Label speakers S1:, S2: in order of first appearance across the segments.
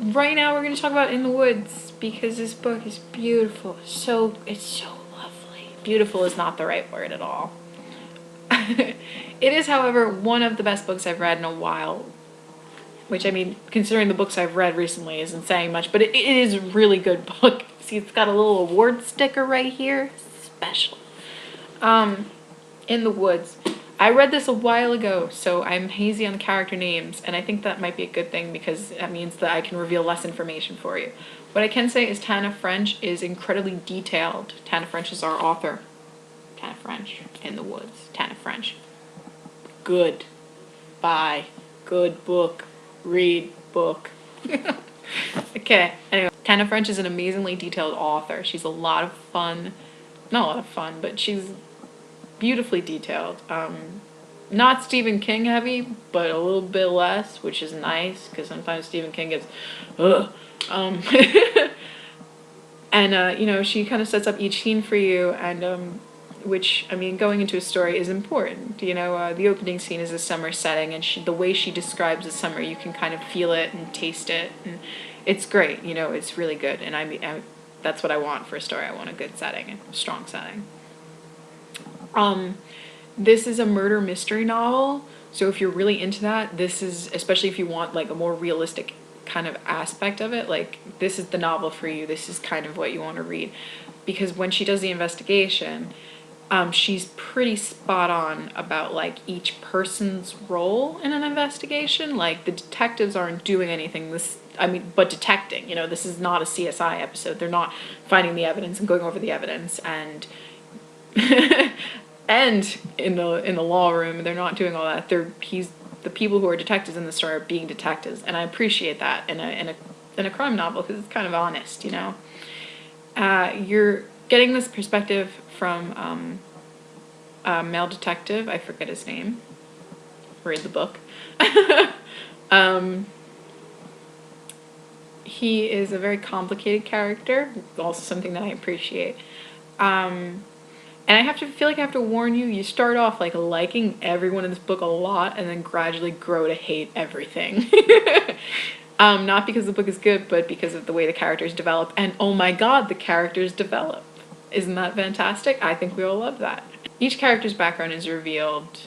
S1: right now we're going to talk about In the Woods because this book is beautiful. It's so lovely. Beautiful is not the right word at all. It is, however, one of the best books I've read in a while. Which, I mean, considering the books I've read recently isn't saying much, but it is a really good book. See, it's got a little award sticker right here. Special. In the Woods. I read this a while ago, so I'm hazy on the character names, and I think that might be a good thing because that means that I can reveal less information for you. What I can say is Tana French is incredibly detailed. Tana French is our author. Tana French, In the Woods. Tana French. Good. Buy. Good book. Read book. Okay, anyway. Tana French is an amazingly detailed author. She's a lot of fun. Not a lot of fun, but she's beautifully detailed. Not Stephen King heavy, but a little bit less, which is nice because sometimes Stephen King gets, ugh. And you know, she kind of sets up each scene for you, and which, I mean, going into a story is important. You know, the opening scene is a summer setting, and the way she describes the summer, you can kind of feel it and taste it, and it's great. You know, it's really good, and that's what I want for a story. I want a good setting, a strong setting. This is a murder mystery novel, so if you're really into that, this is, especially if you want like a more realistic kind of aspect of it, like this is the novel for you. This is kind of what you want to read, because when she does the investigation, she's pretty spot on about like each person's role in an investigation. Like the detectives aren't doing anything but detecting. You know, this is not a CSI episode. They're not finding the evidence and going over the evidence and and in the law room, they're not doing all that. The people who are detectives in the story are being detectives, and I appreciate that in a crime novel because it's kind of honest, you know. You're getting this perspective from a male detective. I forget his name. Read the book. He is a very complicated character, also something that I appreciate. And I feel like I have to warn you, you start off like liking everyone in this book a lot and then gradually grow to hate everything. Not because the book is good, but because of the way the characters develop. And oh my god, the characters develop. Isn't that fantastic? I think we all love that. Each character's background is revealed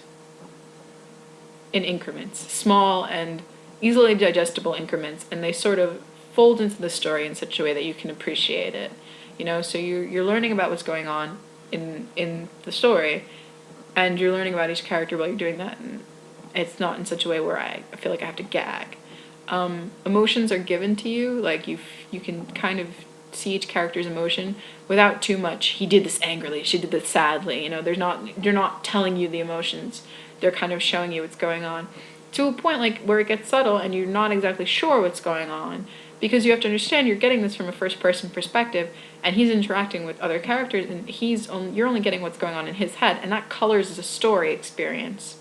S1: in increments, small and easily digestible increments, and they sort of fold into the story in such a way that you can appreciate it. You know, so you're learning about what's going on in the story, and you're learning about each character while you're doing that, and it's not in such a way where I feel like I have to gag. Emotions are given to you, like you can kind of see each character's emotion without too much. He did this angrily, she did this sadly. You know, they're not telling you the emotions. They're kind of showing you what's going on to a point like where it gets subtle and you're not exactly sure what's going on, because you have to understand you're getting this from a first-person perspective, and he's interacting with other characters, and you're only getting what's going on in his head, and that colors the story experience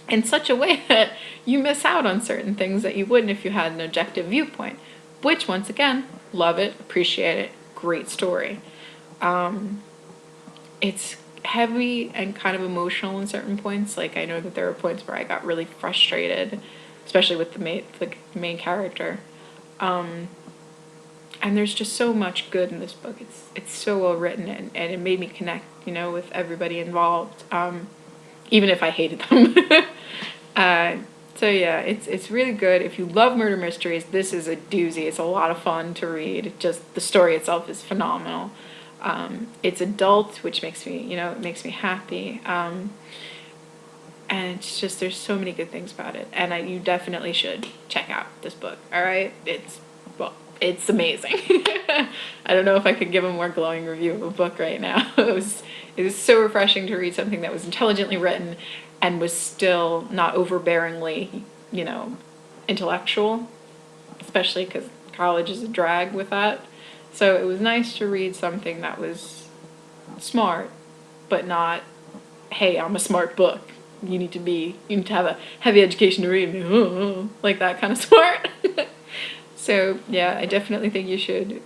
S1: in such a way that you miss out on certain things that you wouldn't if you had an objective viewpoint, which, once again, love it, appreciate it, great story. It's heavy and kind of emotional in certain points. Like, I know that there were points where I got really frustrated, especially with the main character. And there's just so much good in this book. It's so well written, and it made me connect, you know, with everybody involved, even if I hated them. So yeah, it's really good. If you love murder mysteries, this is a doozy. It's a lot of fun to read. Just the story itself is phenomenal. It's adult, which makes me, it makes me happy. And it's just, there's so many good things about it. And you definitely should check out this book, all right? It's amazing. I don't know if I could give a more glowing review of a book right now. It was so refreshing to read something that was intelligently written and was still not overbearingly, intellectual, especially because college is a drag with that. So it was nice to read something that was smart, but not, hey, I'm a smart book. You need to have a heavy education to read, like that kind of smart. So yeah, I definitely think you should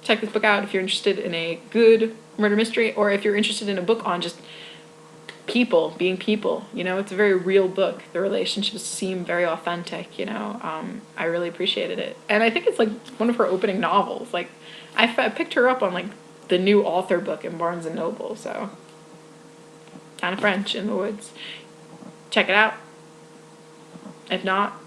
S1: check this book out if you're interested in a good murder mystery, or if you're interested in a book on just people being people. You know, it's a very real book. The relationships seem very authentic. You know, I really appreciated it, and I think it's like one of her opening novels. Like, I picked her up on like the new author book in Barnes and Noble. So, Tana French, In the Woods. Check it out. If not,